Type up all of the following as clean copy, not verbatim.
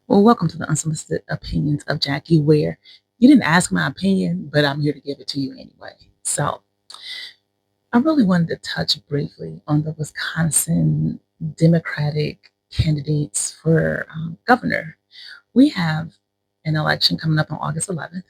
Well, welcome to the Unsolicited Opinions of Jackie, where you didn't ask my opinion, but I'm here to give it to you anyway. So, I really wanted to touch briefly on the Wisconsin Democratic candidates for governor. We have an election coming up on August 11th,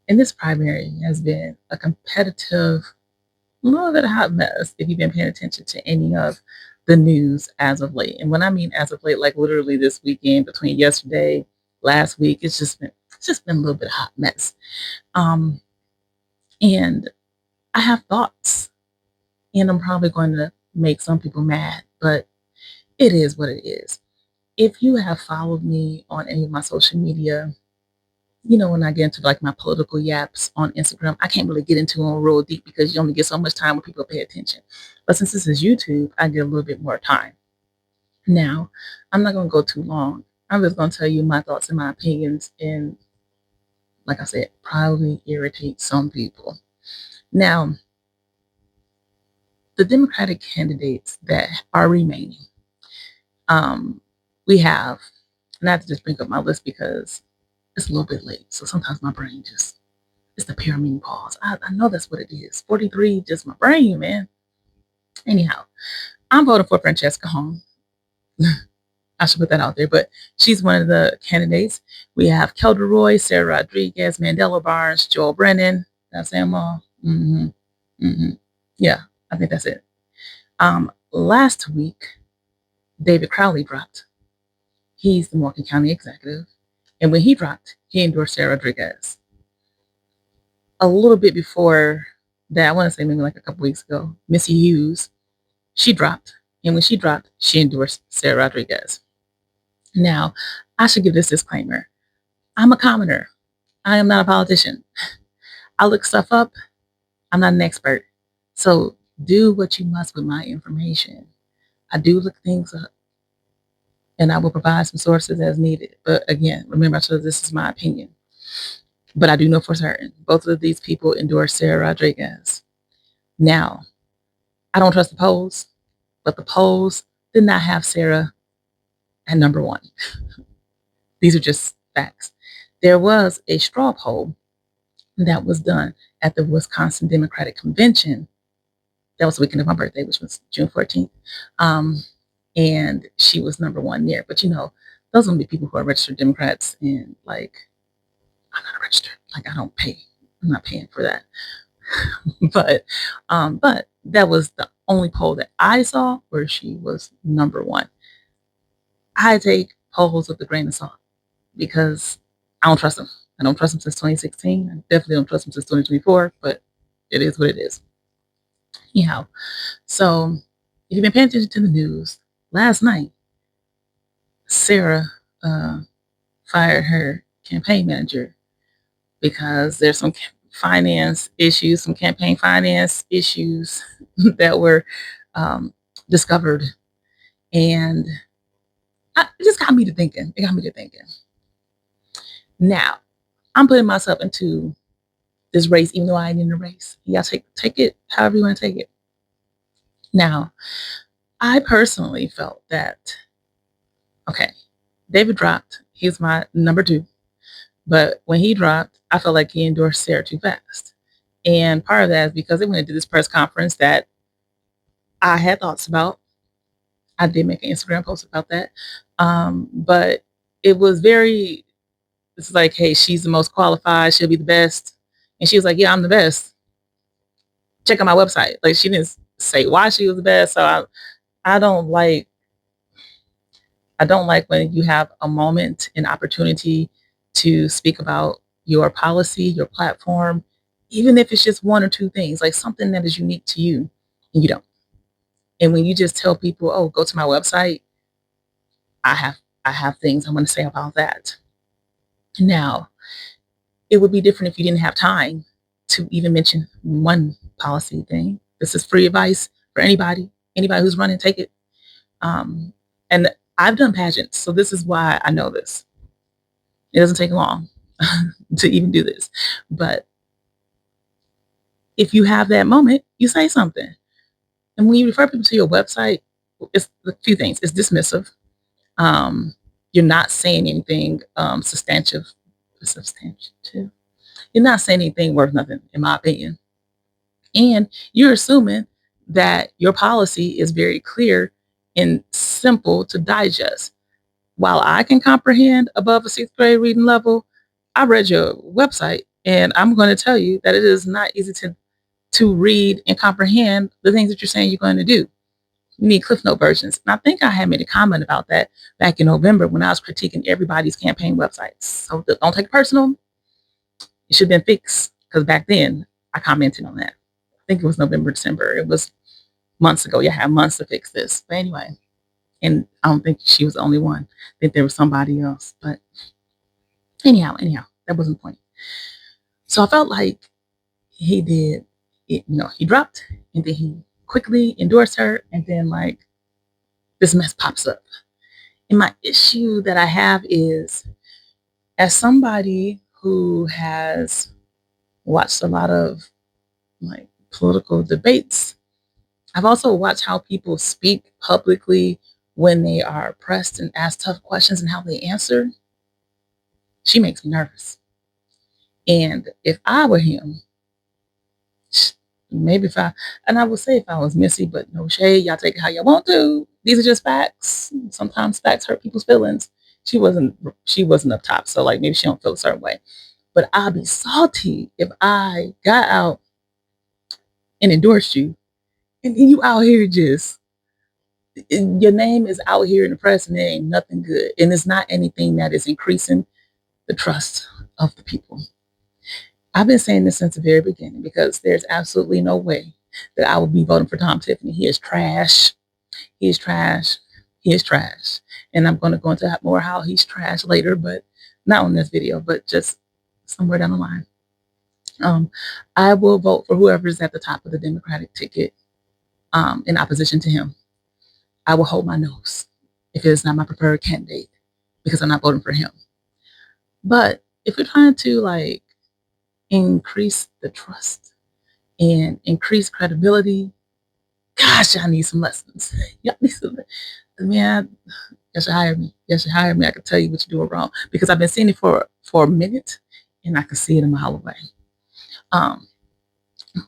and this primary has been a competitive, a little bit of hot mess if you've been paying attention to any of the news as of late. And when I mean as of late, like literally this weekend, between yesterday, last week, it's just been a little bit of hot mess. Um, and I have thoughts, and I'm probably going to make some people mad, but it is what it is. If you have followed me on any of my social media, when I get into like my political yaps on Instagram, I can't really get into them real deep because you only get so much time when people pay attention. But since this is YouTube, I get a little bit more time. Now, I'm not going to go too long. I'm just going to tell you my thoughts and my opinions, and like I said, probably irritate some people. Now, the Democratic candidates that are remaining, um, we have, and I have to just bring up my list because it's a little bit late. So sometimes my brain just, it's the perimenopause. I know that's what it is. 43, just my brain, man. Anyhow, I'm voting for Francesca Home. I should put that out there, but she's one of the candidates. We have Kelder Roy, Sarah Rodriguez, Mandela Barnes, Joel Brennan. Did I say them all? Yeah, I think that's it. Last week, David Crowley dropped. He's the Milwaukee County executive. And when he dropped, he endorsed Sarah Rodriguez. A little bit before that, I want to say maybe like a couple weeks ago, Missy Hughes, she dropped. And when she dropped, she endorsed Sarah Rodriguez. Now, I should give this disclaimer. I'm a commoner. I am not a politician. I look stuff up. I'm not an expert. So do what you must with my information. I do look things up, and I will provide some sources as needed. But again, remember, I said this is my opinion. But I do know for certain both of these people endorse Sarah Rodriguez. Now, I don't trust the polls, but the polls did not have Sarah at number one. These are just facts. There was a straw poll that was done at the Wisconsin Democratic Convention. That was the weekend of my birthday, which was June 14th. And she was number one there. But those are going to be people who are registered Democrats, and like, I'm not registered. Like, I don't pay. I'm not paying for that. but that was the only poll that I saw where she was number one. I take polls with a grain of salt because I don't trust them. I don't trust them since 2016. I definitely don't trust them since 2024, but it is what it is. Anyhow, so if you've been paying attention to the news, last night, Sarah fired her campaign manager because there's some finance issues, some campaign finance issues that were discovered. And it just got me to thinking. It got me to thinking. Now, I'm putting myself into this race, even though I ain't in the race. Y'all take it however you want to take it. Now, I personally felt that, okay, David dropped. He's my number two. But when he dropped, I felt like he endorsed Sarah too fast. And part of that is because they went into this press conference that I had thoughts about. I did make an Instagram post about that. But it was it's like, hey, she's the most qualified. She'll be the best. And she was like, yeah, I'm the best. Check out my website. Like, she didn't say why she was the best. So I don't like when you have a moment, an opportunity to speak about your policy, your platform, even if it's just one or two things, like something that is unique to you, and you don't. And when you just tell people, "Oh, go to my website," I have things I want to say about that. Now, it would be different if you didn't have time to even mention one policy thing. This is free advice for anybody. Anybody who's running, take it. And I've done pageants, so this is why I know this. It doesn't take long to even do this. But if you have that moment, you say something. And when you refer people to your website, it's a few things. It's dismissive. Um, You're not saying anything substantive. You're not saying anything worth nothing, in my opinion. And you're assuming that your policy is very clear and simple to digest. While I can comprehend above a sixth grade reading level, I read your website and I'm going to tell you that it is not easy to read and comprehend the things that you're saying you're going to do. You need Cliff Note versions. And I think I had made a comment about that back in November when I was critiquing everybody's campaign websites. So don't take it personal. It should have been fixed because back then I commented on that. I think it was November, December. It was months ago. You had months to fix this. But anyway, and I don't think she was the only one. I think there was somebody else. But anyhow, that wasn't the point. So I felt like he did, he dropped and then he quickly endorsed her. And then like this mess pops up. And my issue that I have is, as somebody who has watched a lot of like political debates, I've also watched how people speak publicly when they are pressed and asked tough questions and how they answer. She makes me nervous. And if I were him, maybe and I would say if I was Missy, but no shade, y'all take it how y'all want to. These are just facts. Sometimes facts hurt people's feelings. She wasn't up top, so like maybe she don't feel a certain way. But I'd be salty if I got out and endorsed you, and you out here just your name is out here in the press, and it ain't nothing good, and it's not anything that is increasing the trust of the people. I've been saying this since the very beginning because there's absolutely no way that I would be voting for Tom Tiffany. He is trash. He is trash. He is trash. And I'm going to go into more how he's trash later, but not on this video, but just somewhere down the line. I will vote for whoever is at the top of the Democratic ticket in opposition to him. I will hold my nose if it is not my preferred candidate because I'm not voting for him. But if we're trying to like increase the trust and increase credibility, gosh, I need some lessons. Y'all need some. Man, you should hire me. You should hire me. I can tell you what you're doing wrong because I've been seeing it for a minute, and I can see it a mile away.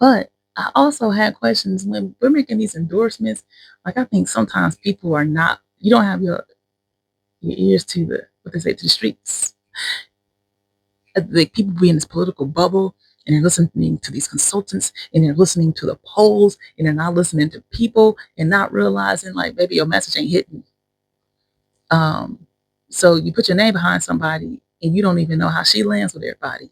But I also had questions when we're making these endorsements. Like I think sometimes people are not. You don't have your ears to to the streets. Like people be in this political bubble and they're listening to these consultants and they're listening to the polls and they're not listening to people and not realizing like maybe your message ain't hitting. So you put your name behind somebody and you don't even know how she lands with everybody.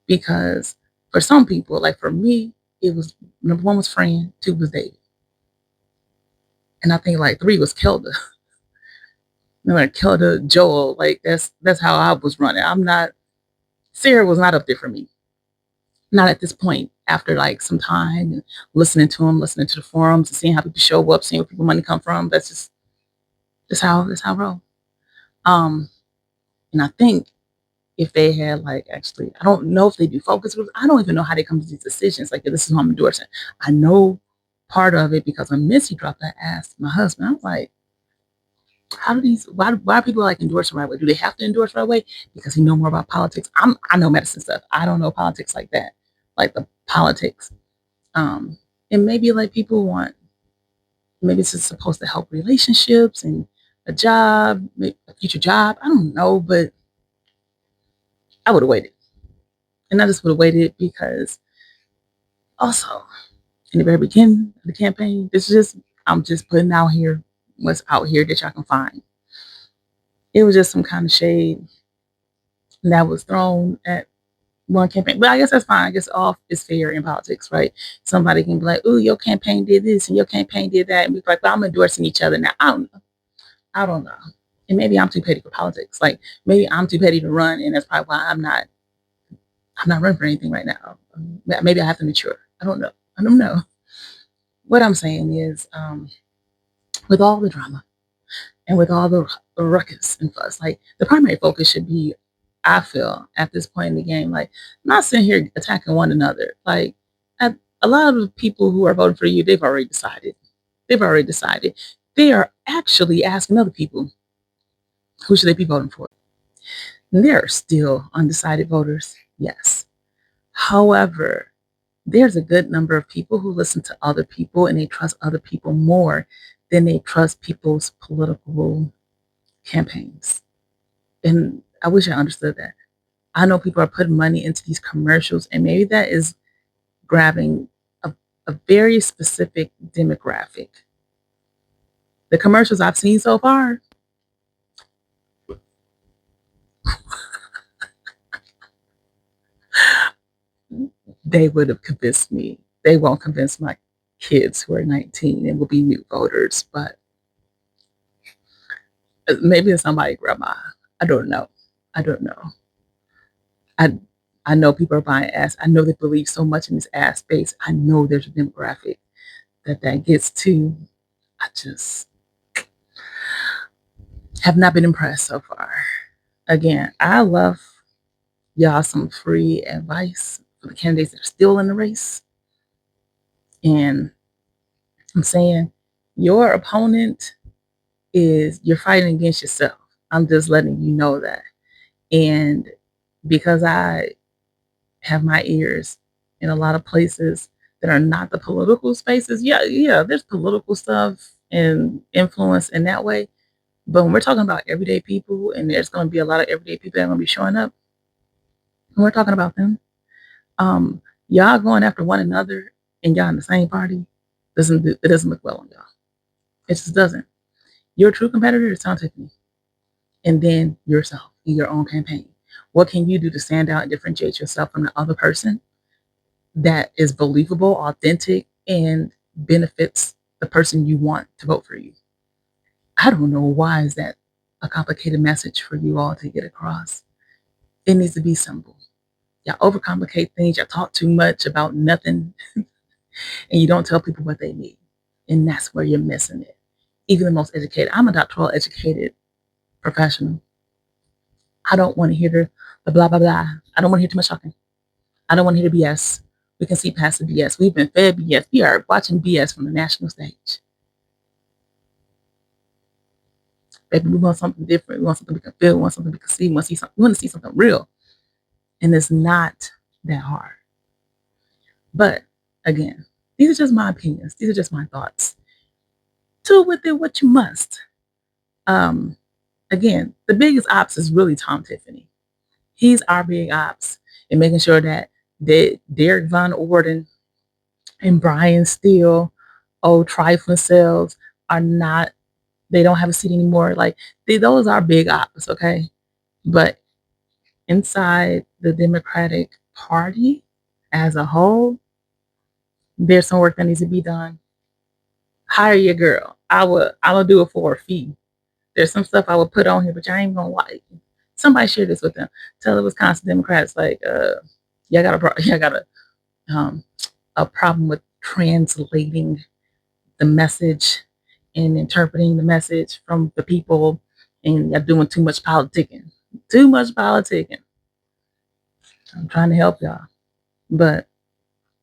Because for some people, like for me, it was number 1 was Fran, 2 was David. And I think like 3 was Kelda. Like Kelda, Joel, like that's how I was running. Sarah was not up there for me. Not at this point, after like some time and listening to them, listening to the forums and seeing how people show up, seeing where people money come from. That's how I roll. And I think if they had like actually, I don't know if they do focus groups. I don't even know how they come to these decisions. Like this is who I'm endorsing. I know part of it because when Missy dropped, I asked my husband, I was like, why are people like endorsing right way? Do they have to endorse right way? Because he know more about politics. I know medicine stuff. I don't know politics like that. Like the politics. And maybe like people want, maybe this is supposed to help relationships and a job, a future job. I don't know, but I would have waited. And I just would have waited because also in the very beginning of the campaign, I'm just putting out here what's out here that y'all can find. It was just some kind of shade that was thrown at one campaign. But I guess that's fine. I guess all is fair in politics, right? Somebody can be like, "Ooh, your campaign did this and your campaign did that," and be like, "Well, I'm endorsing each other now." I don't know. And maybe I'm too petty for politics. Like maybe I'm too petty to run, and that's probably why I'm not running for anything right now. Maybe I have to mature. I don't know. What I'm saying is, with all the drama and with all the ruckus and fuss, like the primary focus should be, I feel, at this point in the game, like not sitting here attacking one another. Like a lot of the people who are voting for you, they've already decided. They are actually asking other people, Who should they be voting for? And there are still undecided voters, yes. However, there's a good number of people who listen to other people and they trust other people more than they trust people's political campaigns. And I wish I understood that. I know people are putting money into these commercials, and maybe that is grabbing a very specific demographic. The commercials I've seen so far, they would have convinced me. They won't convince my kids who are 19 and will be new voters, but maybe it's somebody grandma. I don't know. I don't know. I I know people are buying ass. I know they believe so much in this ass space. I know there's a demographic that gets to. I just have not been impressed so far. Again, I love y'all some free advice for the candidates that are still in the race. And I'm saying your opponent is you're fighting against yourself. I'm just letting you know that. And because I have my ears in a lot of places that are not the political spaces, yeah, there's political stuff and influence in that way. But when we're talking about everyday people, and there's going to be a lot of everyday people that are going to be showing up, and we're talking about them, y'all going after one another and y'all in the same party it doesn't look well on y'all. It just doesn't. Your true competitor is Tom Tiffany, and then yourself in your own campaign. What can you do to stand out and differentiate yourself from the other person that is believable, authentic, and benefits the person you want to vote for you? I don't know why is that a complicated message for you all to get across. It needs to be simple. Y'all overcomplicate things. Y'all talk too much about nothing, and you don't tell people what they need. And that's where you're missing it. Even the most educated. I'm a doctoral educated professional. I don't want to hear the blah, blah, blah. I don't want to hear too much talking. I don't want to hear the BS. We can see past the BS. We've been fed BS. We are watching BS from the national stage. Baby, we want something different. We want something we can feel. We want something we can see. We want to see something real. And it's not that hard. But again, these are just my opinions. These are just my thoughts. Do with it what you must. Again, the biggest ops is really Tom Tiffany. He's our big ops in making sure that Derek Von Orden and Brian Steele, old trifling selves, are not, they don't have a seat anymore. Like, those are big ops, okay? But inside the Democratic Party as a whole, there's some work that needs to be done. Hire your girl. I will do it for a fee. There's some stuff I would put on here, but y'all ain't gonna like. Somebody share this with them. Tell the Wisconsin Democrats like, y'all got a problem with translating the message and interpreting the message from the people, and you're doing too much politicking. Too much politicking. I'm trying to help y'all, but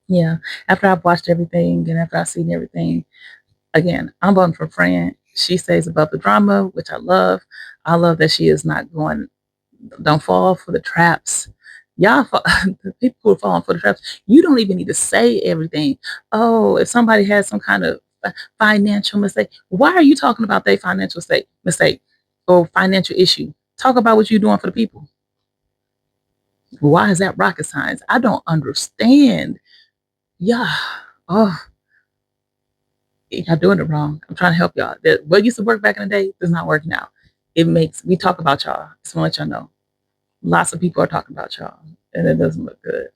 yeah. After I've watched everything and after I've seen everything, again, I'm voting for Fran. She stays above the drama, which I love. I love that she is not going, don't fall for the traps. Y'all, the people who are falling for the traps, you don't even need to say everything. Oh, if somebody has some kind of financial mistake, why are you talking about their financial mistake or financial issue? Talk about what you're doing for the people. Why is that rocket science? I don't understand. Yeah. Oh, y'all doing it wrong. I'm trying to help y'all. What used to work back in the day does not work now. We talk about y'all. Just want to let y'all know. Lots of people are talking about y'all, and it doesn't look good.